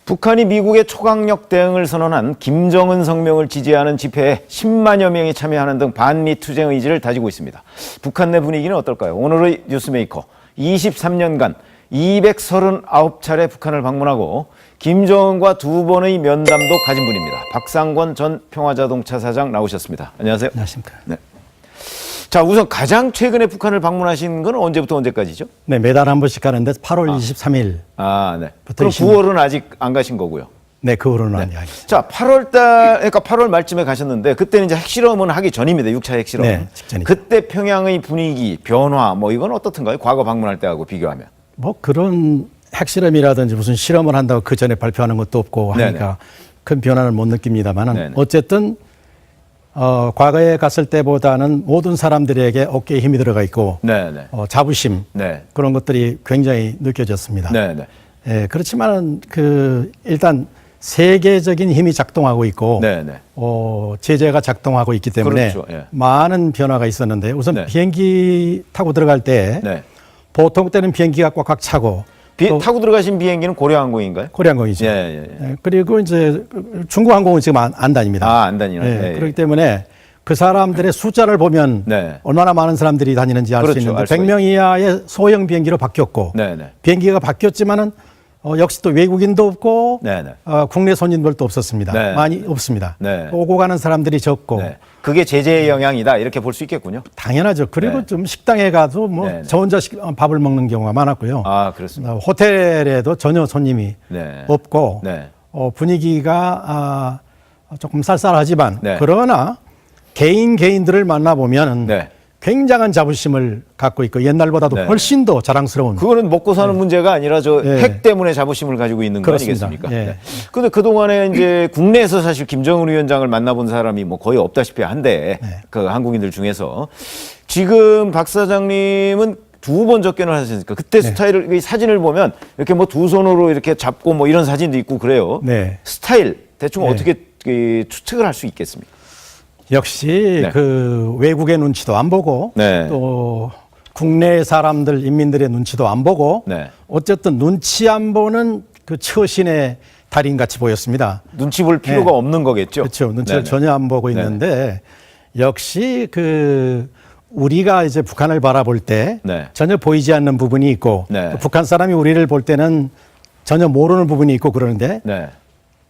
북한이 미국의 초강력 대응을 선언한 김정은 성명을 지지하는 집회에 10만여 명이 참여하는 등 반미 투쟁 의지를 다지고 있습니다. 북한 내 분위기는 어떨까요? 오늘의 뉴스메이커 23년간 239차례 북한을 방문하고 김정은과 두 번의 면담도 가진 분입니다. 박상권 전 평화자동차 사장 나오셨습니다. 안녕하세요. 안녕하십니까. 네. 자, 우선 가장 최근에 북한을 방문하신 건 언제부터 언제까지죠? 네, 매달 한 번씩 가는데 8월 23일. 네. 그럼 9월은 아직 안 가신 거고요. 네, 그 후로는 네. 아니에요. 자, 8월 말쯤에 가셨는데 그때는 이제 핵실험은 하기 전입니다. 6차 핵실험. 네, 직전이죠. 그때 평양의 분위기, 변화 뭐 이건 어떻던가요? 과거 방문할 때하고 비교하면. 뭐 그런 핵실험이라든지 무슨 실험을 한다고 그 전에 발표하는 것도 없고 하니까 네네. 큰 변화는 못 느낍니다만은 네네. 어쨌든 과거에 갔을 때보다는 모든 사람들에게 어깨에 힘이 들어가 있고 네네. 자부심 네. 그런 것들이 굉장히 느껴졌습니다. 네네. 예, 그렇지만은 일단 세계적인 힘이 작동하고 있고 네네. 제재가 작동하고 있기 때문에 그렇죠. 예. 많은 변화가 있었는데 우선 네. 비행기 타고 들어갈 때 네. 보통 때는 비행기가 꽉꽉 차고 또 타고 들어가신 비행기는 고려항공인가요? 코리안공이죠. 예. 예, 그리고 이제 중국항공은 지금 안 다닙니다. 안 다니는. 예, 그렇기 때문에 그 사람들의 숫자를 보면 네. 얼마나 많은 사람들이 다니는지 알 수 그렇죠. 있는데 알 수가 100명 이하의 소형 비행기로 바뀌었고 네네. 비행기가 바뀌었지만은 역시 또 외국인도 없고 네네. 국내 손님들도 없었습니다. 네. 많이 없습니다. 네. 오고 가는 사람들이 적고 네. 그게 제재의 영향이다 이렇게 볼 수 있겠군요. 당연하죠. 그리고 네. 좀 식당에 가도 뭐 네. 저 혼자 밥을 먹는 경우가 많았고요. 그렇습니다. 호텔에도 전혀 손님이 네. 없고 네. 분위기가 조금 쌀쌀하지만 네. 그러나 개인들을 만나보면 네. 굉장한 자부심을 갖고 있고 옛날보다도 네. 훨씬 더 자랑스러운 그거는 먹고 사는 문제가 아니라 저 네. 핵 때문에 자부심을 가지고 있는 거 그렇습니다. 아니겠습니까? 예. 네. 근데 그동안에 이제 국내에서 사실 김정은 위원장을 만나본 사람이 뭐 거의 없다시피 한데 그 한국인들 중에서 지금 박 사장님은 두 번 접견을 하셨으니까 그때 스타일을 이 사진을 보면 이렇게 뭐 두 손으로 이렇게 잡고 뭐 이런 사진도 있고 그래요. 네. 스타일 대충 네. 어떻게 추측을 할 수 있겠습니까? 역시 네. 그 외국의 눈치도 안 보고 네. 또 국내 사람들 인민들의 눈치도 안 보고 네. 어쨌든 눈치 안 보는 그 처신의 달인 같이 보였습니다. 눈치 볼 필요가 네. 없는 거겠죠. 그렇죠. 눈치를 네네. 전혀 안 보고 있는데 역시 우리가 이제 북한을 바라볼 때 네. 전혀 보이지 않는 부분이 있고 네. 또 북한 사람이 우리를 볼 때는 전혀 모르는 부분이 있고 그러는데 네.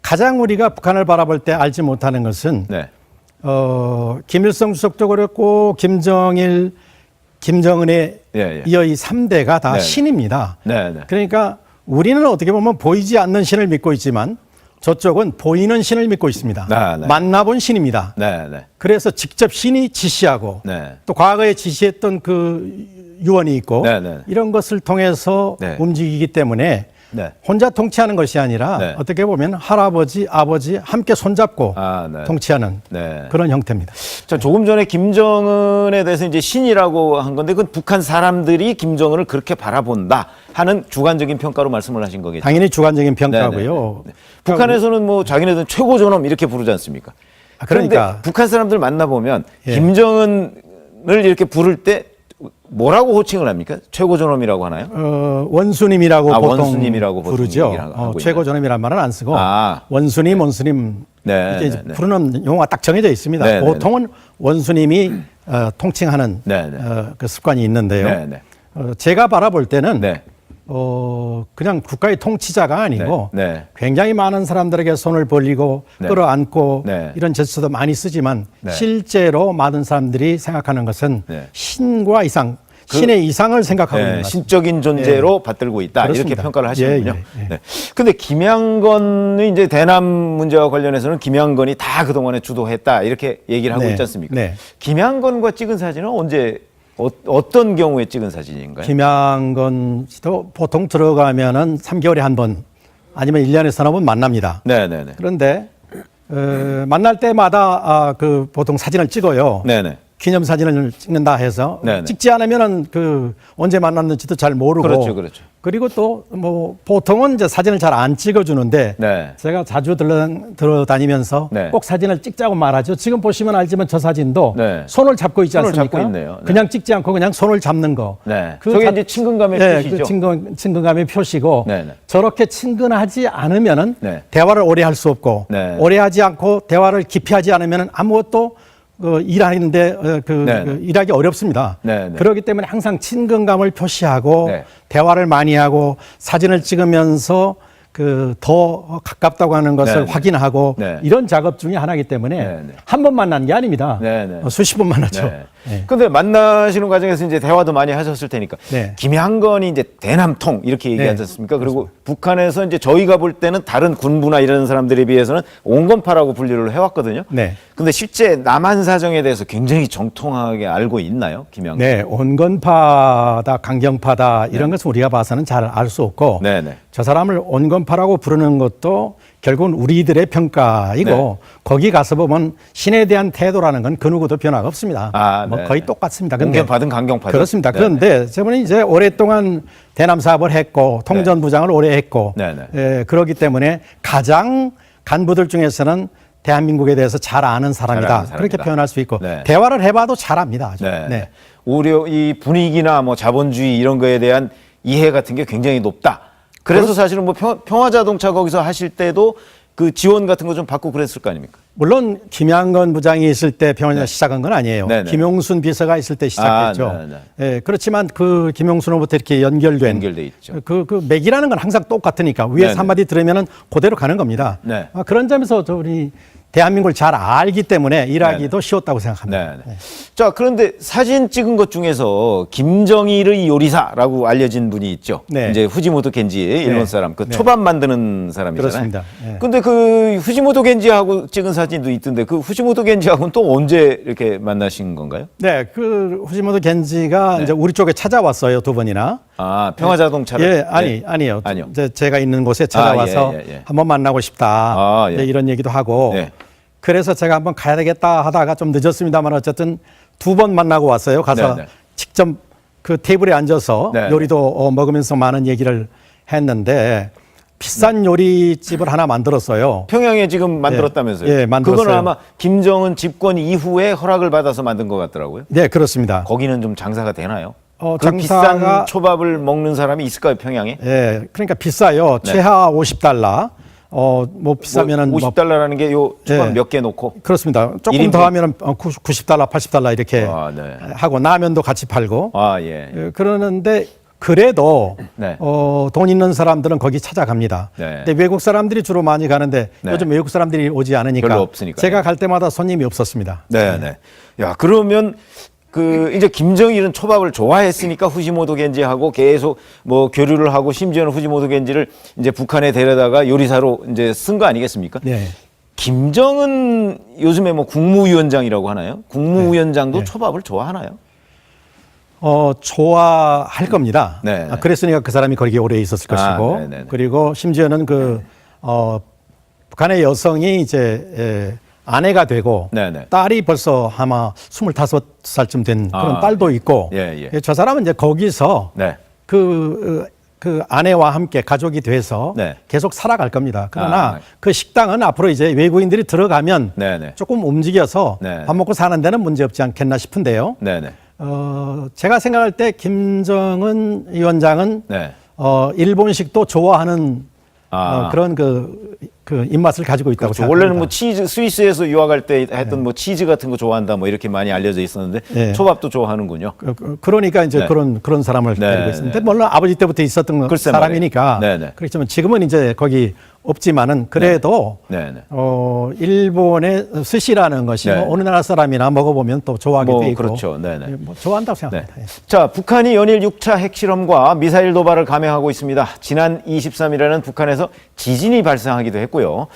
가장 우리가 북한을 바라볼 때 알지 못하는 것은 네. 김일성 주석도 그랬고 김정일, 김정은에 예. 이어 이 3대가 다 네. 신입니다. 네. 네. 그러니까 우리는 어떻게 보면 보이지 않는 신을 믿고 있지만 저쪽은 보이는 신을 믿고 있습니다. 네. 만나본 신입니다. 네. 네. 그래서 직접 신이 지시하고 네. 또 과거에 지시했던 그 유언이 있고 네. 이런 것을 통해서 네. 움직이기 때문에 네. 혼자 통치하는 것이 아니라 네. 어떻게 보면 할아버지, 아버지 함께 손잡고 네. 통치하는 네. 그런 형태입니다. 자, 조금 전에 김정은에 대해서 이제 신이라고 한 건데 그건 북한 사람들이 김정은을 그렇게 바라본다 하는 주관적인 평가로 말씀을 하신 거겠죠. 당연히 주관적인 평가고요. 네. 북한에서는 뭐 자기네들은 최고 존엄 이렇게 부르지 않습니까? 그러니까 그런데 북한 사람들 만나보면 예. 김정은을 이렇게 부를 때 뭐라고 호칭을 합니까? 최고 존엄이라고 하나요? 원수님이라고 보통 원수님이라고 보통 부르죠. 얘기를 하고 최고 있나요? 존엄이란 말은 안 쓰고 아. 원수님, 원수님 네, 이렇게 네, 네. 부르는 용어가 딱 정해져 있습니다. 네, 네, 보통은 원수님이 통칭하는 네, 네. 그 습관이 있는데요. 네, 네. 제가 바라볼 때는 네. 그냥 국가의 통치자가 아니고 네, 네. 굉장히 많은 사람들에게 손을 벌리고 네. 끌어안고 네. 이런 제스처도 많이 쓰지만 네. 실제로 실제로 많은 사람들이 생각하는 것은 네. 신과 이상, 신의 이상을 생각하고 있는 것 같습니다. 신적인 존재로 받들고 있다. 이렇게 그렇습니다. 평가를 하시는군요. 예. 네. 근데 김양건의 이제 대남 문제와 관련해서는 김양건이 다 그동안에 주도했다. 이렇게 얘기를 하고 네. 있지 않습니까? 네. 김양건과 찍은 사진은 언제 어떤 경우에 찍은 사진인가요? 김양건 씨도 보통 들어가면은 3개월에 한 번 아니면 1년에 서너 번 만납니다. 네네네. 그런데 만날 때마다 그 보통 사진을 찍어요. 네네. 기념사진을 찍는다 해서 네네. 찍지 않으면은 그 언제 만났는지도 잘 모르고 그렇죠, 그렇죠. 그리고 또 뭐 보통은 이제 사진을 잘 안 찍어주는데 네. 제가 자주 들어다니면서 네. 꼭 사진을 찍자고 말하죠. 지금 보시면 알지만 저 사진도 네. 손을 잡고 있지 손을 않습니까? 잡고 있네요. 네. 그냥 찍지 않고 그냥 손을 잡는 거. 네. 그 저게 자- 이제 친근감의 네, 표시죠. 그 친근감의 표시고 네네. 저렇게 친근하지 않으면은 네. 대화를 오래 할 수 없고 네. 오래 하지 않고 대화를 깊이 하지 않으면은 아무것도 일하는데 네네. 일하기 어렵습니다. 네네. 그렇기 때문에 항상 친근감을 표시하고 네. 대화를 많이 하고 사진을 찍으면서 더 가깝다고 하는 것을 네네. 확인하고 네. 이런 작업 중에 하나이기 때문에 네네. 한 번 만난 게 아닙니다. 네네. 수십 번 만났죠. 네. 네. 근데 만나시는 과정에서 이제 대화도 많이 하셨을 테니까 네. 김양건이 이제 대남통 이렇게 얘기하지 네. 않습니까? 그리고 북한에서 이제 저희가 볼 때는 다른 군부나 이런 사람들에 비해서는 온건파라고 분류를 해왔거든요. 네. 근데 실제 남한 사정에 대해서 굉장히 정통하게 알고 있나요, 김양건? 네, 온건파다, 강경파다 이런 것은 우리가 봐서는 잘 알 수 없고 네네. 저 사람을 온건파라고 부르는 것도 결국은 우리들의 평가이고 네. 거기 가서 보면 신에 대한 태도라는 건 그 누구도 변화가 없습니다. 아, 뭐 네. 거의 똑같습니다. 온건파든 강경파든. 그렇습니다. 네. 그런데 저분이 이제 오랫동안 대남 사업을 했고 통전부장을 오래 했고 네네. 그렇기 때문에 가장 간부들 중에서는 대한민국에 대해서 잘 아는 사람이다. 잘 아는 사람이다. 그렇게 표현할 수 있고 네. 대화를 해봐도 잘합니다. 아주. 네. 네. 오히려 이 분위기나 뭐 자본주의 이런 거에 대한 이해 같은 게 굉장히 높다. 그래서 사실은 뭐 평화자동차 거기서 하실 때도 그 지원 같은 거 좀 받고 그랬을 거 아닙니까? 물론 김양건 부장이 있을 때 평화자 시작한 건 아니에요. 네네. 김용순 비서가 있을 때 시작했죠. 네네. 예, 그렇지만 그 김용순으로부터 이렇게 연결돼 있죠. 그 맥이라는 건 항상 똑같으니까 위에서 네네. 한마디 들으면은 그대로 가는 겁니다. 네. 그런 점에서 우리 대한민국을 잘 알기 때문에 일하기도 쉬웠다고 생각합니다. 네. 자, 그런데 사진 찍은 것 중에서 김정일의 요리사라고 알려진 분이 있죠. 네. 이제 후지모토 겐지 일본 사람, 그 네. 초밥 만드는 사람이잖아요. 그렇습니다. 네. 근데 그 후지모토 겐지하고 찍은 사진도 있던데 그 후지모토 겐지하고는 또 언제 이렇게 만나신 건가요? 네, 그 후지모토 겐지가 네. 이제 우리 쪽에 찾아왔어요, 2번이나. 아, 평화자동차를? 예, 네. 아니요. 아니요. 이제 제가 있는 곳에 찾아와서 예. 한번 만나고 싶다. 아, 예. 이제 이런 얘기도 하고. 네. 그래서 제가 한번 가야 되겠다 하다가 좀 늦었습니다만 어쨌든 2번 만나고 왔어요. 가서 네. 직접 그 테이블에 앉아서 네. 요리도 먹으면서 많은 얘기를 했는데 비싼 요리집을 하나 만들었어요. 평양에 지금 만들었다면서요? 예, 만들었어요. 그거는 아마 김정은 집권 이후에 허락을 받아서 만든 것 같더라고요. 네, 그렇습니다. 거기는 좀 장사가 되나요? 그 장사가- 비싼 초밥을 먹는 사람이 있을까요, 평양에? 예, 그러니까 비싸요. 네. 최하 50달러. 뭐 비싸면은 뭐 50달러라는 게 요 초밥 예. 몇 개 놓고 그렇습니다. 조금 1인분? 더 하면은 90달러, 80달러 이렇게 아, 네. 하고 라면도 같이 팔고. 아, 예. 그러는데 그래도 네. 돈 있는 사람들은 거기 찾아갑니다. 네. 근데 외국 사람들이 주로 많이 가는데 네. 요즘 외국 사람들이 오지 않으니까 별로 없으니까요. 제가 갈 때마다 손님이 없었습니다. 네. 야, 그러면 그 이제 김정일은 초밥을 좋아했으니까 후지모토 겐지하고 계속 뭐 교류를 하고 심지어는 후지모토 겐지를 이제 북한에 데려다가 요리사로 이제 쓴 거 아니겠습니까? 네. 김정은 요즘에 뭐 국무위원장이라고 하나요? 국무위원장도 네. 초밥을 좋아하나요? 좋아할 겁니다. 네. 그랬으니까 그 사람이 거기에 오래 있었을 것이고 네네네. 그리고 그리고 심지어는 북한의 여성이 이제 아내가 되고 네네. 딸이 벌써 아마 25살쯤 된 그런 아, 딸도 있고 예. 저 사람은 이제 거기서 네. 그 아내와 함께 가족이 돼서 네. 계속 살아갈 겁니다. 그러나 아. 그 식당은 앞으로 이제 외국인들이 들어가면 네네. 조금 움직여서 네. 밥 먹고 사는 데는 문제 없지 않겠나 싶은데요. 네네. 제가 생각할 때 김정은 위원장은 네. 일본식도 좋아하는 아. 그런 그 입맛을 가지고 있다고 그렇죠. 생각합니다. 원래는 뭐 치즈 스위스에서 유학할 때 했던 뭐 치즈 같은 거 좋아한다 뭐 이렇게 많이 알려져 있었는데 네. 초밥도 좋아하는군요. 그러니까 이제 네. 그런 사람을 네, 데리고 네. 있습니다. 물론 아버지 때부터 있었던 글쎄 사람이니까 말이에요. 네, 네. 그렇지만 지금은 이제 거기 없지만은 그래도 네, 네. 일본의 스시라는 것이 네. 뭐 어느 나라 사람이나 먹어보면 또 좋아하게 뭐 돼 있고 그렇죠. 네, 네. 뭐 좋아한다고 네. 생각합니다. 예. 자, 북한이 연일 6차 핵실험과 미사일 도발을 감행하고 있습니다. 지난 23일에는 북한에서 지진이 발생하기도 했고요.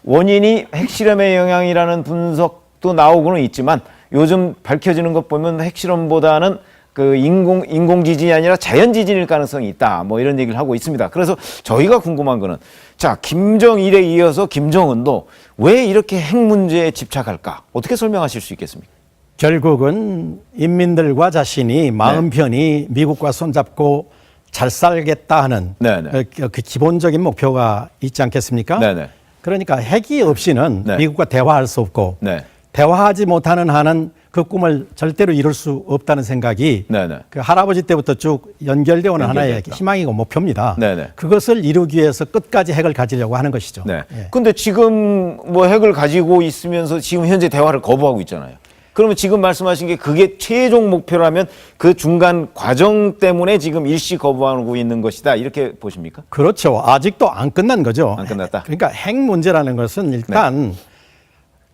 원인이 핵실험의 영향이라는 분석도 나오고는 있지만 요즘 밝혀지는 것 보면 핵실험보다는 그 인공 지진이 아니라 자연 지진일 가능성이 있다. 뭐 이런 얘기를 하고 있습니다. 그래서 저희가 궁금한 거는 자, 김정일에 이어서 김정은도 왜 이렇게 핵 문제에 집착할까? 어떻게 설명하실 수 있겠습니까? 결국은 인민들과 자신이 마음 편히 미국과 손잡고 잘 살겠다 하는 네네. 그 기본적인 목표가 있지 않겠습니까? 네네. 그러니까 핵이 없이는 네. 미국과 대화할 수 없고 네. 대화하지 못하는 한은 그 꿈을 절대로 이룰 수 없다는 생각이 네네. 그 할아버지 때부터 쭉 연결되어 오는 하나의 연결됐다. 희망이고 목표입니다. 네네. 그것을 이루기 위해서 끝까지 핵을 가지려고 하는 것이죠. 네. 예. 근데 지금 뭐 핵을 가지고 있으면서 지금 현재 대화를 거부하고 있잖아요. 그러면 지금 말씀하신 게 그게 최종 목표라면 그 중간 과정 때문에 지금 일시 거부하고 있는 것이다. 이렇게 보십니까? 그렇죠. 아직도 안 끝난 거죠. 안 끝났다. 그러니까 핵 문제라는 것은 일단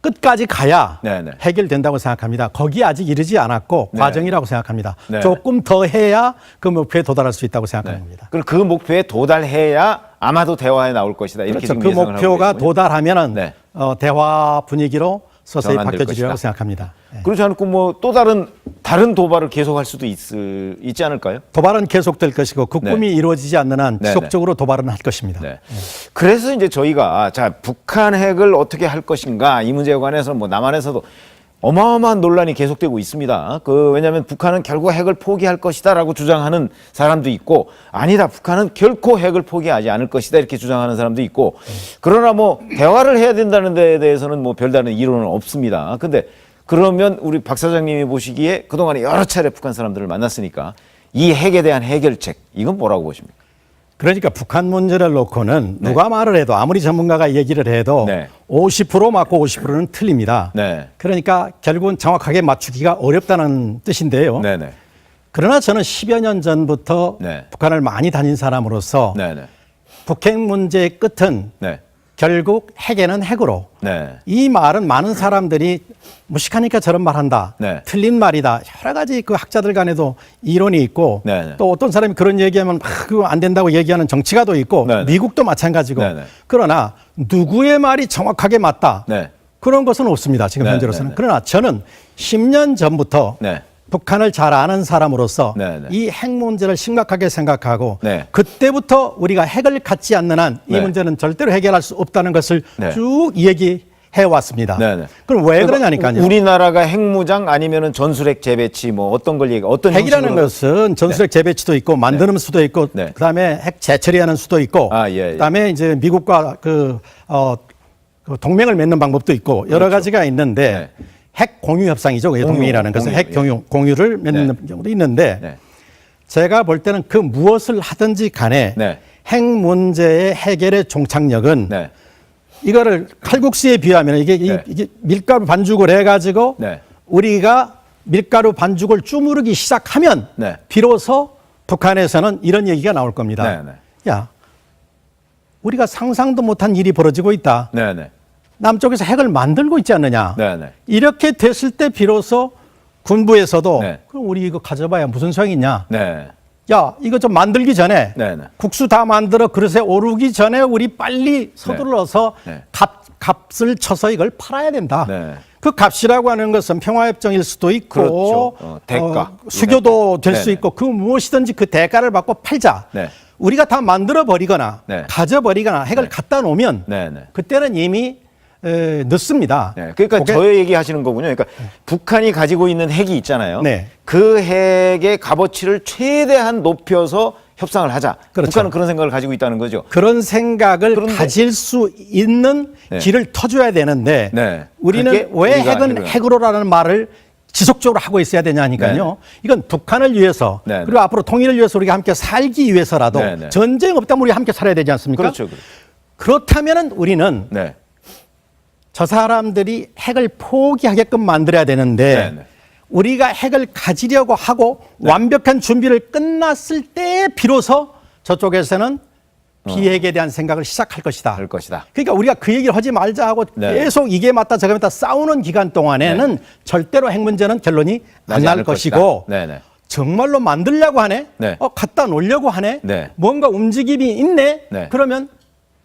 끝까지 가야 네네. 해결된다고 생각합니다. 거기 아직 이르지 않았고 네. 과정이라고 생각합니다. 네. 조금 더 해야 그 목표에 도달할 수 있다고 생각합니다. 그리고 그 목표에 도달해야 아마도 대화에 나올 것이다. 이렇게 그렇죠. 지금 그 예상을 목표가 하고 계시군요. 도달하면은 네. 대화 분위기로 서서히 전환될 바뀌어지리라고 것이다. 생각합니다. 예. 그렇지 않고 뭐 또 다른 도발을 계속할 수도 있지 않을까요? 도발은 계속될 것이고 그 네. 꿈이 이루어지지 않는 한 네, 지속적으로 도발은 할 것입니다. 네. 그래서 이제 저희가 자 북한 핵을 어떻게 할 것인가 이 문제에 관해서 뭐 남한에서도 어마어마한 논란이 계속되고 있습니다. 왜냐하면 북한은 결국 핵을 포기할 것이다라고 주장하는 사람도 있고 아니다 북한은 결코 핵을 포기하지 않을 것이다 이렇게 주장하는 사람도 있고 그러나 뭐 대화를 해야 된다는 데에 대해서는 뭐 별다른 이론은 없습니다. 근데 그러면 우리 박 사장님이 보시기에 그동안에 여러 차례 북한 사람들을 만났으니까 이 핵에 대한 해결책 이건 뭐라고 보십니까? 그러니까 북한 문제를 놓고는 네. 누가 말을 해도 아무리 전문가가 얘기를 해도 네. 50% 맞고 50%는 틀립니다. 네. 그러니까 결국은 정확하게 맞추기가 어렵다는 뜻인데요. 네네. 그러나 저는 10여 년 전부터 네. 북한을 많이 다닌 사람으로서 네네. 북핵 문제의 끝은 네. 결국 핵에는 핵으로 네. 이 말은 많은 사람들이 무식하니까 저런 말한다. 네. 틀린 말이다. 여러 가지 그 학자들 간에도 이론이 있고 네. 또 어떤 사람이 그런 얘기하면 그거 안 된다고 얘기하는 정치가도 있고 네. 미국도 마찬가지고 네. 그러나 누구의 말이 정확하게 맞다. 네. 그런 것은 없습니다. 지금 네. 현재로서는. 네. 그러나 저는 10년 전부터 네. 북한을 잘 아는 사람으로서 네, 네. 이 핵 문제를 심각하게 생각하고 네. 그때부터 우리가 핵을 갖지 않는 한 이 네. 문제는 절대로 해결할 수 없다는 것을 네. 쭉 얘기해 왔습니다. 네, 네. 그럼 왜 그러냐니까요. 우리나라가 핵무장 아니면은 전술핵 재배치 뭐 어떤 걸 어떤 핵이라는 형식으로 것은 전술핵 재배치도 있고 만드는 수도 있고 네. 그다음에 핵 재처리하는 수도 있고 아, 예, 예. 그다음에 이제 미국과 그 동맹을 맺는 방법도 있고 여러 가지가 있는데 네. 핵 공유 협상이죠. 그게 동맹이라는 것은 공유, 핵 공유를 맺는 경우도 있는데 네. 제가 볼 때는 그 무엇을 하든지 간에 네. 핵 문제의 해결의 종착역은 네. 이거를 칼국수에 비하면 이게, 네. 이게 밀가루 반죽을 해가지고 네. 우리가 밀가루 반죽을 주무르기 시작하면 네. 비로소 북한에서는 이런 얘기가 나올 겁니다. 네, 네. 야, 우리가 상상도 못한 일이 벌어지고 있다. 네, 네. 남쪽에서 핵을 만들고 있지 않느냐. 네, 네. 이렇게 됐을 때 비로소 군부에서도 네. 그럼 우리 이거 가져봐야 무슨 소용이 있냐. 네. 야, 이거 좀 만들기 전에 네, 네. 국수 다 만들어 그릇에 오르기 전에 우리 빨리 서둘러서 네. 값을 쳐서 이걸 팔아야 된다. 네. 그 값이라고 하는 것은 평화협정일 수도 있고 그렇죠. 대가. 수교도 될 수 네네. 있고 그 무엇이든지 그 대가를 받고 팔자. 네. 우리가 다 만들어 버리거나 네. 가져버리거나 핵을 네. 갖다 놓으면 네, 네. 그때는 이미 늦습니다. 네, 그러니까 그게- 저 얘기하시는 거군요. 그러니까 북한이 가지고 있는 핵이 있잖아요. 네. 그 핵의 값어치를 최대한 높여서 협상을 하자. 그렇죠. 북한은 그런 생각을 가지고 있다는 거죠. 그런 생각을 그런데- 가질 수 있는 네. 길을 터줘야 되는데 네. 우리는 그게 왜 우리가 핵은 핵을- 핵으로라는 말을 지속적으로 하고 있어야 되냐니까요. 네. 이건 북한을 위해서 네, 그리고 앞으로 통일을 위해서 우리가 함께 살기 위해서라도 네, 네. 전쟁 없다면 우리 함께 살아야 되지 않습니까? 그렇죠. 그렇죠. 그렇다면은 우리는 네. 저 사람들이 핵을 포기하게끔 만들어야 되는데 네, 네. 우리가 핵을 가지려고 하고 완벽한 준비를 끝났을 때 비로소 저쪽에서는 비핵에 대한 생각을 시작할 것이다. 할 것이다. 그러니까 우리가 그 얘기를 하지 말자 하고 네. 계속 이게 맞다 저게 맞다 싸우는 기간 동안에는 절대로 핵 문제는 결론이 안 나지 날 않을 것이고 것이다. 네, 네. 정말로 만들려고 하네. 네. 갖다 놓으려고 하네. 네. 뭔가 움직임이 있네. 네. 그러면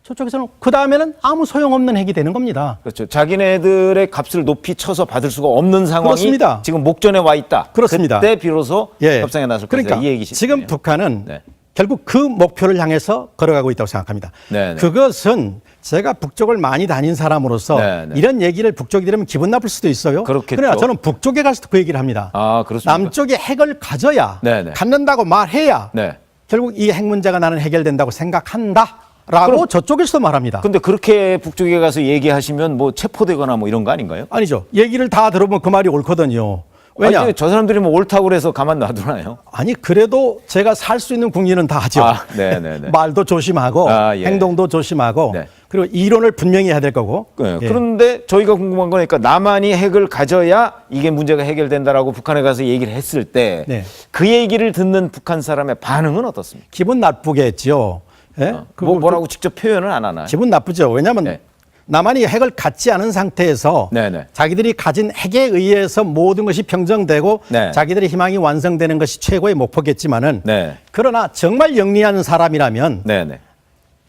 저쪽에서는 그 다음에는 아무 소용없는 핵이 되는 겁니다. 그렇죠. 자기네들의 값을 높이 쳐서 받을 수가 없는 상황이 그렇습니다. 지금 목전에 와 있다. 그렇습니다. 그때 비로소 예. 협상에 나설 그러니까 것이다. 이 얘기시죠. 지금 북한은 네. 결국 그 목표를 향해서 걸어가고 있다고 생각합니다. 네, 네. 그것은 제가 북쪽을 많이 다닌 사람으로서 네, 네. 이런 얘기를 북쪽이 들으면 기분 나쁠 수도 있어요. 그렇겠죠. 그러나 저는 북쪽에 가서 그 얘기를 합니다. 아, 그렇습니까? 남쪽에 핵을 가져야 네, 네. 갖는다고 말해야 네. 결국 이 핵 문제가 나는 해결된다고 생각한다라고 저쪽에서 말합니다. 근데 그렇게 북쪽에 가서 얘기하시면 뭐 체포되거나 뭐 이런 거 아닌가요? 아니죠. 얘기를 다 들어보면 그 말이 옳거든요. 왜냐? 아니, 저 사람들이 뭐 옳다고 그래서 가만 놔두나요? 아니 그래도 제가 살 수 있는 국리는 다 하죠. 아, 네네네. 말도 조심하고 아, 예. 행동도 조심하고 네. 그리고 이론을 분명히 해야 될 거고. 네, 예. 그런데 저희가 궁금한 거니까 남한이 핵을 가져야 이게 문제가 해결된다라고 북한에 가서 얘기를 했을 때 그 네. 얘기를 듣는 북한 사람의 반응은 어떻습니까? 기분 나쁘겠죠. 예? 뭐라고 직접 표현을 안 하나요? 기분 나쁘죠. 왜냐하면 네. 남한이 핵을 갖지 않은 상태에서 네네. 자기들이 가진 핵에 의해서 모든 것이 평정되고 네. 자기들의 희망이 완성되는 것이 최고의 목표겠지만은 네. 그러나 정말 영리한 사람이라면 네네.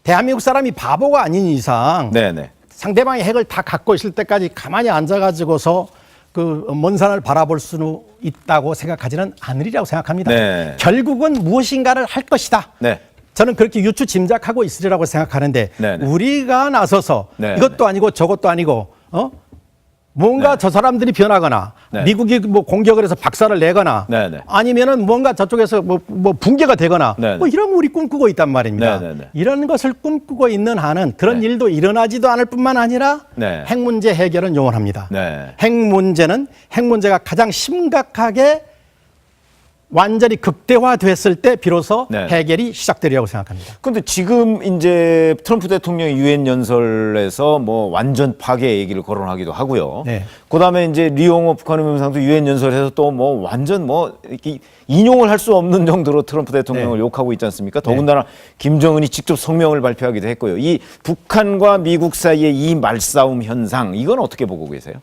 대한민국 사람이 바보가 아닌 이상 네네. 상대방이 핵을 다 갖고 있을 때까지 가만히 앉아가지고서 그 먼 산을 바라볼 수는 있다고 생각하지는 않으리라고 생각합니다. 네. 결국은 무엇인가를 할 것이다. 네. 저는 그렇게 유추 짐작하고 있으리라고 생각하는데 네네. 우리가 나서서 네네. 이것도 아니고 저것도 아니고 뭔가 네. 저 사람들이 변하거나 네. 미국이 뭐 공격을 해서 박살을 내거나 네네. 아니면은 뭔가 저쪽에서 뭐 붕괴가 되거나 네네. 뭐 이런 우리 꿈꾸고 있단 말입니다. 네네네. 이런 것을 꿈꾸고 있는 한은 그런 네. 일도 일어나지도 않을 뿐만 아니라 네. 핵 문제 해결은 영원합니다. 네. 핵 문제가 가장 심각하게 완전히 극대화됐을 때 비로소 네. 해결이 시작되리라고 생각합니다. 근데 지금 이제 트럼프 대통령이 유엔 연설에서 뭐 완전 파괴 얘기를 거론하기도 하고요. 네. 그다음에 이제 리용호 북한 외무상도 유엔 연설에서 또 뭐 완전 뭐 이렇게 인용을 할 수 없는 정도로 트럼프 대통령을 네. 욕하고 있지 않습니까? 더군다나 김정은이 직접 성명을 발표하기도 했고요. 이 북한과 미국 사이의 이 말싸움 현상 이건 어떻게 보고 계세요?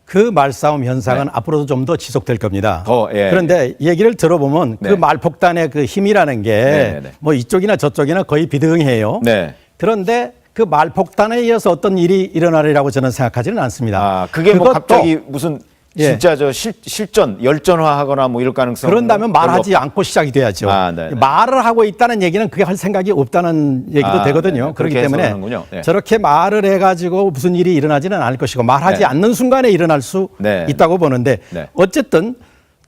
그 말싸움 현상은 앞으로도 좀 더 지속될 겁니다. 예. 그런데 얘기를 들어보면 네. 그 말폭탄의 그 힘이라는 게 네. 뭐 이쪽이나 저쪽이나 거의 비등해요. 네. 그런데 그 말폭탄에 의해서 어떤 일이 일어나리라고 저는 생각하지는 않습니다. 아, 그게 뭐 그것도 갑자기 무슨 예. 진짜 저 실전, 열전화하거나 뭐 이럴 가능성 그런다면 말하지 않고 시작이 돼야죠. 아, 네네. 말을 하고 있다는 얘기는 그게 할 생각이 없다는 얘기도 아, 되거든요. 네네. 그렇기 그렇게 때문에 해석하는군요. 네. 저렇게 말을 해가지고 무슨 일이 일어나지는 않을 것이고 말하지 네. 않는 순간에 일어날 수 네. 있다고 보는데 네. 어쨌든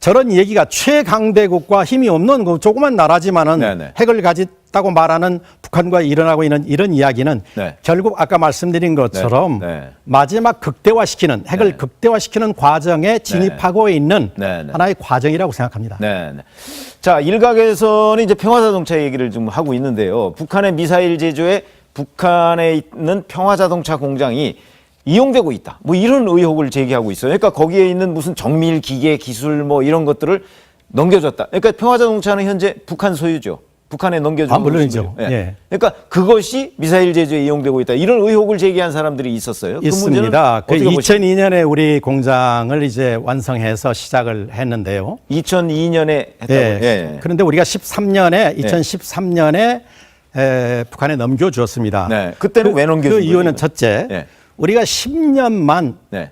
저런 얘기가 최강대국과 힘이 없는 그 조그만 나라지만은 네네. 핵을 가졌다고 말하는 북한과 일어나고 있는 이런 이야기는 네. 결국 아까 말씀드린 것처럼 네. 네. 마지막 극대화시키는 핵을 네. 극대화시키는 과정에 진입하고 있는 네. 네. 하나의 과정이라고 생각합니다. 네. 네. 자, 일각에서는 이제 평화자동차 얘기를 좀 하고 있는데요. 북한의 미사일 제조에 북한에 있는 평화자동차 공장이 이용되고 있다. 뭐 이런 의혹을 제기하고 있어요. 그러니까 거기에 있는 무슨 정밀 기계 기술 뭐 이런 것들을 넘겨줬다. 그러니까 평화자동차는 현재 북한 소유죠. 북한에 넘겨주는 물론이죠. 거죠. 예. 그러니까 그것이 미사일 제조에 이용되고 있다. 이런 의혹을 제기한 사람들이 있었어요. 있습니다. 그 어떻게 보십니까? 2002년에 우리 공장을 이제 완성해서 시작을 했는데요. 2002년에 했다고요. 예. 예. 그런데 우리가 2013년에 북한에 넘겨주었습니다. 네. 그때는 왜 넘겨준 그 거예요? 이유는 첫째, 네. 우리가 10년만 네.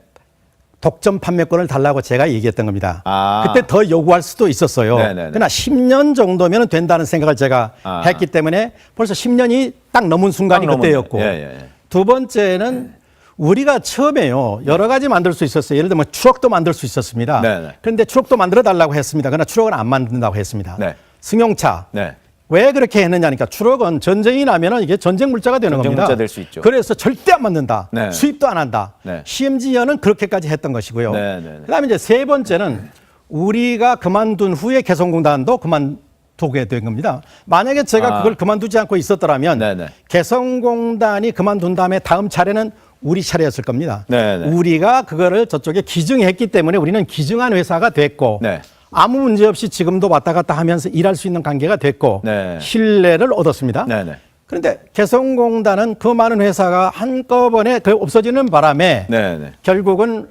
독점 판매권을 달라고 제가 얘기했던 겁니다. 아. 그때 더 요구할 수도 있었어요. 네네네. 그러나 10년 정도면 된다는 생각을 제가 아. 했기 때문에 벌써 10년이 딱 넘은 순간이 딱 그때였고 넘었네. 예. 두 번째는 우리가 처음에요. 여러 가지 만들 수 있었어요. 예를 들면 추억도 만들 수 있었습니다. 네네. 그런데 추억도 만들어 달라고 했습니다. 그러나 추억은 안 만든다고 했습니다. 네. 승용차. 네. 왜 그렇게 했느냐니까 추억은 전쟁이 나면은 이게 전쟁 물자가 되는 전쟁 겁니다. 물자 될 수 있죠. 그래서 절대 안 만든다. 네. 수입도 안 한다. 네. CMG연은 그렇게까지 했던 것이고요. 네, 네, 네. 그다음에 이제 세 번째는 우리가 그만둔 후에 개성공단도 그만두게 된 겁니다. 만약에 제가 그걸 그만두지 않고 있었더라면 네, 네. 개성공단이 그만둔 다음에 다음 차례는 우리 차례였을 겁니다. 네, 네. 우리가 그거를 저쪽에 기증했기 때문에 우리는 기증한 회사가 됐고 네. 아무 문제 없이 지금도 왔다 갔다 하면서 일할 수 있는 관계가 됐고 네. 신뢰를 얻었습니다. 네, 네. 그런데 개성공단은 그 많은 회사가 한꺼번에 없어지는 바람에 네, 네. 결국은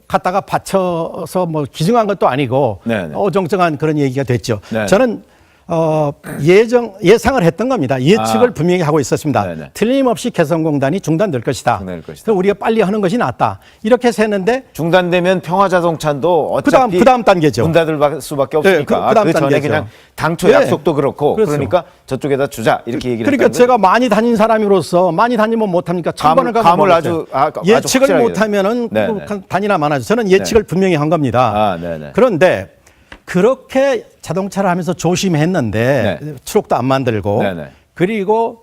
갖다가 받쳐서 뭐 기증한 것도 아니고 네, 네. 어정쩡한 그런 얘기가 됐죠. 네. 저는 예상을 했던 겁니다. 예측을 분명히 하고 있었습니다. 네네. 틀림없이 개성공단이 중단될 것이다. 중단될 것이다. 그래서 우리가 빨리 하는 것이 낫다. 이렇게 해서 했는데 중단되면 평화자동차도 어차피 그 다음 단계죠. 문 닫을 수밖에 없으니까 그다음 그 전에 단계죠. 그냥 당초 네. 약속도 그렇고 그렇죠. 그러니까 저쪽에다 주자 이렇게 얘기를 그러니까 했다는 제가 많이 다닌 사람으로서 많이 다니면 못합니까? 천번을 가고 감을 모르겠어요. 아주 예측을 확실하게. 못하면은 네네. 다니나 마나죠. 저는 예측을 분명히 한 겁니다. 아, 네네. 그런데 그렇게 자동차를 하면서 조심했는데 네. 추록도 안 만들고 네네. 그리고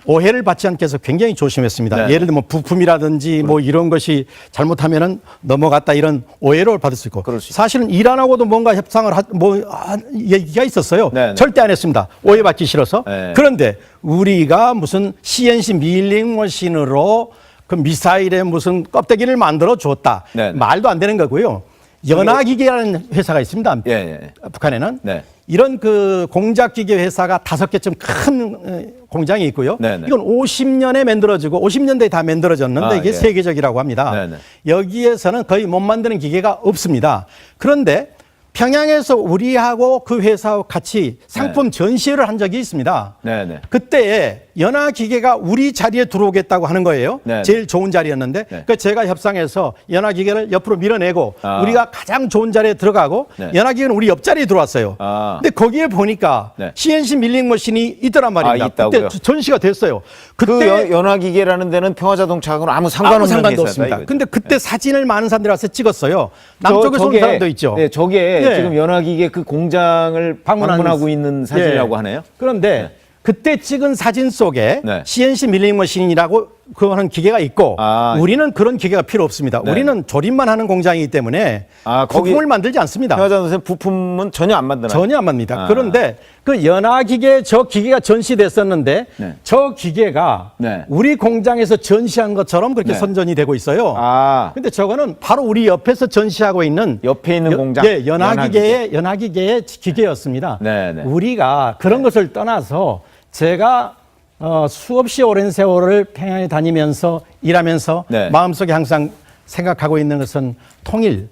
오해를 받지 않기 위해서 굉장히 조심했습니다. 네네. 예를 들면 부품이라든지 뭐 이런 것이 잘못하면은 넘어갔다 이런 오해를 받을 수 있고 그럴 수 있죠. 사실은 이란하고도 뭔가 협상을 얘기가 있었어요. 네네. 절대 안 했습니다. 오해받기 싫어서. 네. 그런데 우리가 무슨 CNC 밀링 머신으로 그 미사일에 무슨 껍데기를 만들어 줬다. 네네. 말도 안 되는 거고요. 연하기계라는 회사가 있습니다. 예, 예. 북한에는. 네. 이런 그 공작기계 회사가 5개쯤 큰 공장이 있고요. 네네. 이건 50년에 만들어지고 50년대에 다 만들어졌는데 이게 예. 세계적이라고 합니다. 네네. 여기에서는 거의 못 만드는 기계가 없습니다. 그런데 평양에서 우리하고 그 회사와 같이 상품 전시회를 한 적이 있습니다. 네네. 그때에 연하기계가 우리 자리에 들어오겠다고 하는 거예요. 네네. 제일 좋은 자리였는데 네. 그 제가 협상해서 연하기계를 옆으로 밀어내고 아. 우리가 가장 좋은 자리에 들어가고 네. 연하기계는 우리 옆자리에 들어왔어요. 아. 근데 거기에 보니까 네. CNC 밀링 머신이 있더란 말입니다. 아, 있다고요? 그때 전시가 됐어요. 그 그때 연화기계라는 데는 평화자동차하고는 아무 아무 상관없는 상관도 회사다, 없습니다. 이거죠. 근데 그때 사진을 많은 사람들이 와서 찍었어요. 남쪽에서 온 사람도 있죠. 네, 저게 네. 지금 연화기계 그 공장을 방문하고 있는 사진이라고 예. 하네요. 그런데 그때 찍은 사진 속에 네. CNC 밀링 머신이라고 그거는 기계가 있고 아. 우리는 그런 기계가 필요 없습니다. 네. 우리는 조립만 하는 공장이기 때문에 아, 거기 부품을 만들지 않습니다. 평화자동차 부품은 전혀 안 만드나요? 전혀 안 만듭니다. 아. 그런데 그 연화기계 저 기계가 전시됐었는데 네. 저 기계가 네. 우리 공장에서 전시한 것처럼 그렇게 네. 선전이 되고 있어요. 아. 근데 저거는 바로 우리 옆에서 전시하고 있는 옆에 있는 공장? 예, 연화기계의 기계였습니다. 네, 네. 우리가 그런 것을 떠나서 제가 수없이 오랜 세월을 평양에 다니면서 일하면서 네. 마음속에 항상 생각하고 있는 것은 통일.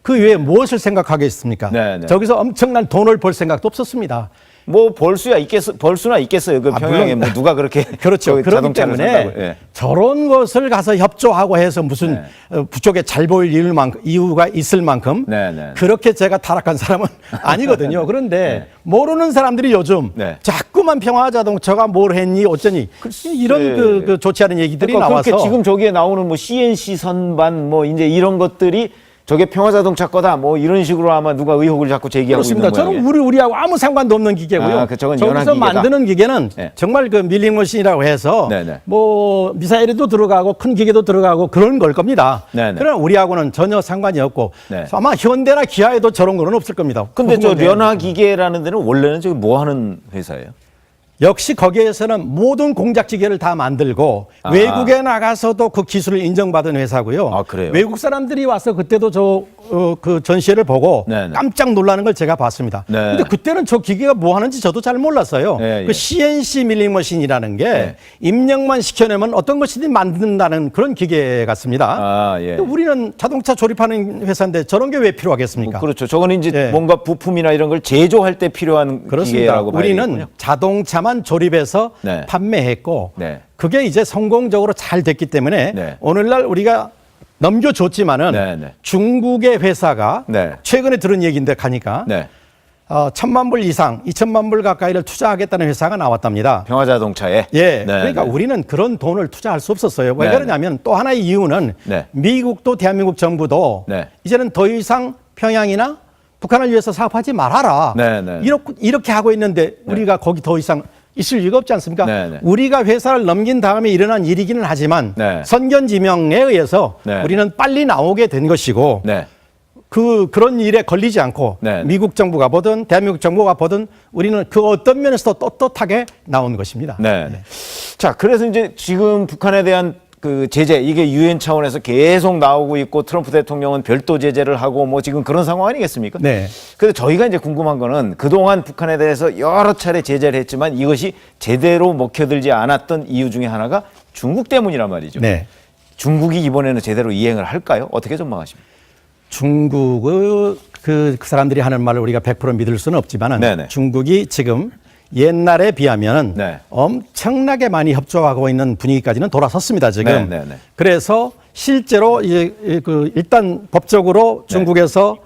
그 외에 무엇을 생각하겠습니까? 네, 네. 저기서 엄청난 돈을 벌 생각도 없었습니다. 뭐 벌 수나 있겠어요. 그 평양에 물론, 뭐 누가 그렇게 그렇죠. 그 그렇기 자동차를 때문에 산다고. 예. 저런 것을 가서 협조하고 해서 무슨 네. 부쪽에 잘 보일 이유가 있을 만큼 네, 네. 그렇게 제가 타락한 사람은 아니거든요. 그런데 모르는 사람들이 요즘 네. 자꾸만 평화자동차가 뭘 했니 어쩌니 이런 그 좋지 않은 얘기들이 그러니까 나와서 그렇게 지금 저기에 나오는 뭐 CNC 선반 뭐 이제 이런 것들이 저게 평화자동차 거다 뭐 이런 식으로 아마 누가 의혹을 자꾸 제기하고 그렇습니다. 있는 모양이에요. 저는 우리하고 아무 상관도 없는 기계고요. 아, 저건 저기서 연화기계다. 만드는 기계는 네. 정말 그 밀링 머신이라고 해서 네네. 뭐 미사일에도 들어가고 큰 기계도 들어가고 그런 걸 겁니다. 네네. 그러나 우리하고는 전혀 상관이 없고 네. 아마 현대나 기아에도 저런 거는 없을 겁니다. 근데 저 부품은 연화기계라는 데는 원래는 저기 뭐 하는 회사예요? 역시 거기에서는 모든 공작기계를 다 만들고 아. 외국에 나가서도 그 기술을 인정받은 회사고요. 아, 그래요? 외국 사람들이 와서 그때도 그 전시회를 보고 네네. 깜짝 놀라는 걸 제가 봤습니다. 네. 근데 그때는 저 기계가 뭐 하는지 저도 잘 몰랐어요. 예, 예. 그 CNC 밀링 머신이라는 게 네. 입력만 시켜내면 어떤 것이든 만든다는 그런 기계 같습니다. 아, 예. 근데 우리는 자동차 조립하는 회사인데 저런 게 왜 필요하겠습니까? 그렇죠. 저거는 이제 예. 뭔가 부품이나 이런 걸 제조할 때 필요한 그렇습니다. 기계라고 봐야 우리는 되겠군요. 자동차만 조립해서 네. 판매했고 네. 그게 이제 성공적으로 잘 됐기 때문에 네. 오늘날 우리가 넘겨줬지만은 네, 네. 중국의 회사가 네. 최근에 들은 얘기인데 가니까 네. 1,000만 불 이상, 2,000만 불 가까이를 투자하겠다는 회사가 나왔답니다. 평화자동차에. 예, 네, 그러니까 네. 우리는 그런 돈을 투자할 수 없었어요. 왜 네, 그러냐면 또 하나의 이유는 네. 미국도 대한민국 정부도 네. 이제는 더 이상 평양이나 북한을 위해서 사업하지 말아라. 네, 네. 이렇게 하고 있는데 우리가 거기 더 이상 있을 이유가 없지 않습니까? 네, 네. 우리가 회사를 넘긴 다음에 일어난 일이기는 하지만 네. 선견지명에 의해서 네. 우리는 빨리 나오게 된 것이고 네. 그런 일에 걸리지 않고 네. 미국 정부가 보든 대한민국 정부가 보든 우리는 그 어떤 면에서도 떳떳하게 나온 것입니다. 네. 자, 그래서 이제 지금 북한에 대한 그 제재 이게 유엔 차원에서 계속 나오고 있고 트럼프 대통령은 별도 제재를 하고 뭐 지금 그런 상황 아니겠습니까? 네. 그래서 저희가 이제 궁금한 거는 그동안 북한에 대해서 여러 차례 제재를 했지만 이것이 제대로 먹혀들지 않았던 이유 중에 하나가 중국 때문이란 말이죠. 네. 중국이 이번에는 제대로 이행을 할까요? 어떻게 전망하십니까? 중국의 그 사람들이 하는 말을 우리가 100% 믿을 수는 없지만은 네네. 중국이 지금 옛날에 비하면 네. 엄청나게 많이 협조하고 있는 분위기까지는 돌아섰습니다, 지금. 네네네. 그래서 실제로 이제 그 일단 법적으로 중국에서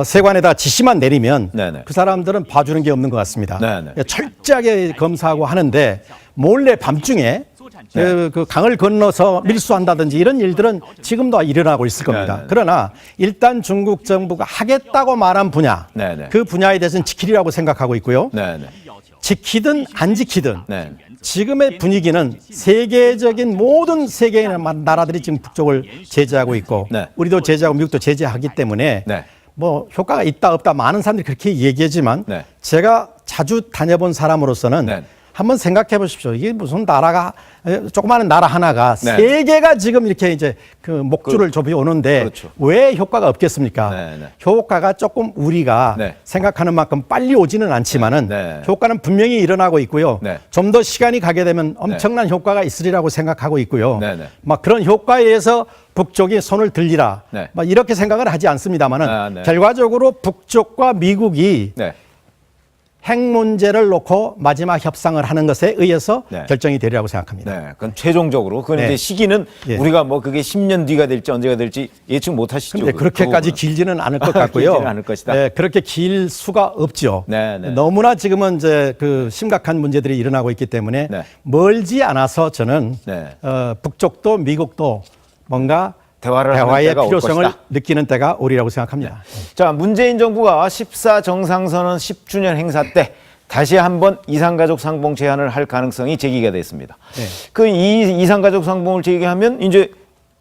세관에다 지시만 내리면 네네. 그 사람들은 봐주는 게 없는 것 같습니다. 네네. 철저하게 검사하고 하는데 몰래 밤중에 그 강을 건너서 밀수한다든지 이런 일들은 지금도 일어나고 있을 겁니다. 네네. 그러나 일단 중국 정부가 하겠다고 말한 분야, 네네. 그 분야에 대해서는 지키리라고 생각하고 있고요. 네네. 지키든 안 지키든 네. 지금의 분위기는 세계적인 모든 세계의 나라들이 지금 북쪽을 제재하고 있고 네. 우리도 제재하고 미국도 제재하기 때문에 네. 뭐 효과가 있다 없다 많은 사람들이 그렇게 얘기하지만 네. 제가 자주 다녀본 사람으로서는 네. 한번 생각해 보십시오. 이게 무슨 나라가 조그마한 나라 하나가 네. 세계가 지금 이렇게 이제 그 목줄을 좁혀 오는데 그렇죠. 왜 효과가 없겠습니까? 네, 네. 효과가 조금 우리가 네. 생각하는 만큼 빨리 오지는 않지만은 네. 효과는 분명히 일어나고 있고요. 네. 좀 더 시간이 가게 되면 엄청난 효과가 있으리라고 생각하고 있고요. 네, 네. 막 그런 효과에 의해서 북쪽이 손을 들리라. 네. 막 이렇게 생각을 하지 않습니다만은 아, 네. 결과적으로 북쪽과 미국이 네. 핵 문제를 놓고 마지막 협상을 하는 것에 의해서 네. 결정이 되리라고 생각합니다. 네. 그건 최종적으로. 그건 네. 이제 시기는 예. 우리가 뭐 그게 10년 뒤가 될지 언제가 될지 예측 못 하시죠. 근데 그렇게까지 길지는 않을 것 같고요. 길지는 않을 것이다. 네, 그렇게 길 수가 없죠. 네, 네. 너무나 지금은 이제 그 심각한 문제들이 일어나고 있기 때문에 네. 멀지 않아서 저는 네. 북쪽도 미국도 뭔가 대화를 하는 대화의 때가 올 필요성을 것이다. 느끼는 때가 오리라고 생각합니다. 자, 문재인 정부가 14 정상선언 10주년 행사 때 다시 한번 이산가족 상봉 제안을 할 가능성이 제기가 됐습니다. 네. 그 이산가족 상봉을 제기하면 이제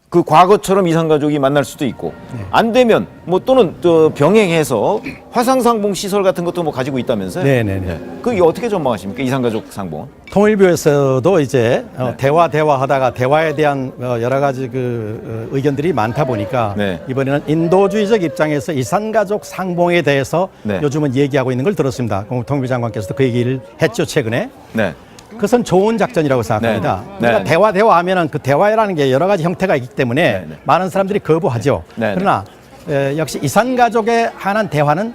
그 과거처럼 이산가족이 만날 수도 있고 안 되면 뭐 또는 또 병행해서 화상상봉 시설 같은 것도 뭐 가지고 있다면서요? 네네네. 그게 어떻게 전망하십니까? 이산가족 상봉은? 통일부에서도 이제 대화하다가 대화에 대한 여러 가지 그 의견들이 많다 보니까 네. 이번에는 인도주의적 입장에서 이산가족 상봉에 대해서 네. 요즘은 얘기하고 있는 걸 들었습니다. 통일부 장관께서도 그 얘기를 했죠, 최근에. 네. 그것은 좋은 작전이라고 생각합니다. 네. 우리가 네. 대화하면은 그 대화라는 게 여러 가지 형태가 있기 때문에 네. 네. 많은 사람들이 거부하죠. 네. 네. 그러나 역시 이산가족에 관한 대화는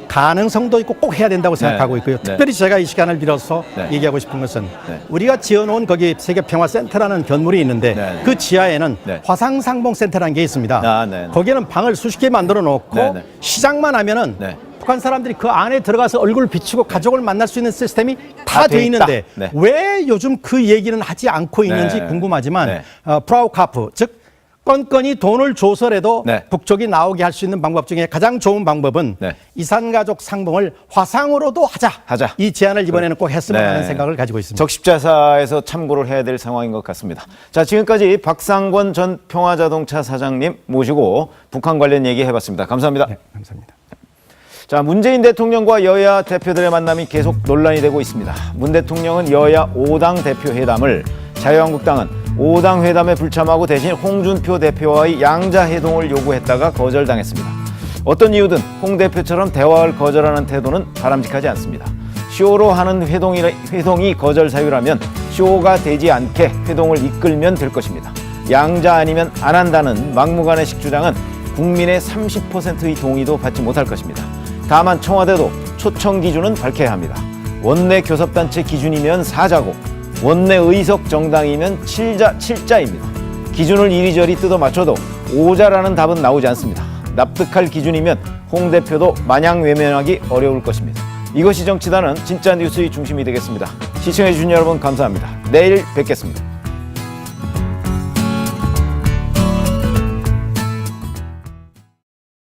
가능성도 있고 꼭 해야 된다고 생각하고 있고요. 네. 특별히 제가 이 시간을 빌어서 네. 얘기하고 싶은 것은 네. 우리가 지어놓은 거기 세계평화센터라는 건물이 있는데 네. 그 지하에는 네. 화상상봉센터라는 게 있습니다. 아, 네. 거기에는 방을 수십 개 만들어 놓고 네. 네. 시작만 하면은 네. 북한 사람들이 그 안에 들어가서 얼굴을 비추고 가족을 만날 수 있는 시스템이 다 다 돼 돼 있는데 있다. 네. 왜 요즘 그 얘기는 하지 않고 있는지 네. 궁금하지만 네. 프라우카프 즉 건건이 돈을 줘서라도 네. 북쪽이 나오게 할 수 있는 방법 중에 가장 좋은 방법은 네. 이산가족 상봉을 화상으로도 하자. 이 제안을 이번에는 꼭 했으면 네. 하는 생각을 가지고 있습니다. 적십자사에서 참고를 해야 될 상황인 것 같습니다. 자, 지금까지 박상권 전 평화자동차 사장님 모시고 북한 관련 얘기 해봤습니다. 감사합니다. 네, 감사합니다. 자, 문재인 대통령과 여야 대표들의 만남이 계속 논란이 되고 있습니다. 문 대통령은 여야 5당 대표 회담을, 자유한국당은 5당 회담에 불참하고 대신 홍준표 대표와의 양자회동을 요구했다가 거절당했습니다. 어떤 이유든 홍 대표처럼 대화를 거절하는 태도는 바람직하지 않습니다. 쇼로 하는 회동이 거절 사유라면 쇼가 되지 않게 회동을 이끌면 될 것입니다. 양자 아니면 안 한다는 막무가내식 주장은 국민의 30%의 동의도 받지 못할 것입니다. 다만 청와대도 초청 기준은 밝혀야 합니다. 원내 교섭단체 기준이면 4자고 원내 의석 정당이면 7자입니다. 기준을 이리저리 뜯어 맞춰도 5자라는 답은 나오지 않습니다. 납득할 기준이면 홍 대표도 마냥 외면하기 어려울 것입니다. 이것이 정치다는 진짜 뉴스의 중심이 되겠습니다. 시청해 주신 여러분 감사합니다. 내일 뵙겠습니다.